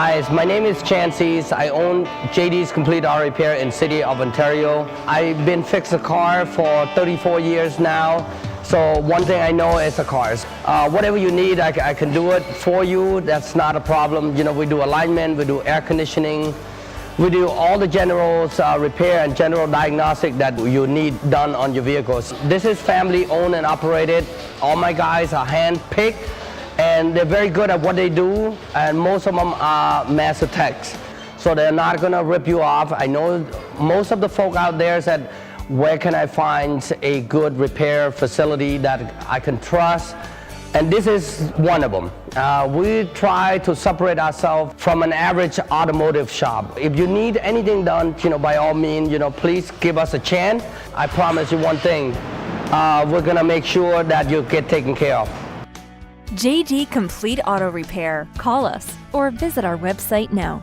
Hi, my name is Chances. I own JD's Complete Auto Repair in City of Ontario. I've been fixing a car for 34 years now. So one thing I know is the cars. Whatever you need, I can do it for you. That's not a problem. You know, we do alignment, we do air conditioning. We do all the general repair and general diagnostic that you need done on your vehicles. This is family owned and operated. All my guys are hand-picked and they're very good at what they do, and most of them are master techs. So they're not gonna rip you off. I know most of the folk out there said, where can I find a good repair facility that I can trust? And this is one of them. We try to separate ourselves from an average automotive shop. If you need anything done, by all means, please give us a chance. I promise you one thing, we're gonna make sure that you get taken care of. JD Complete Auto Repair. Call us or visit our website now.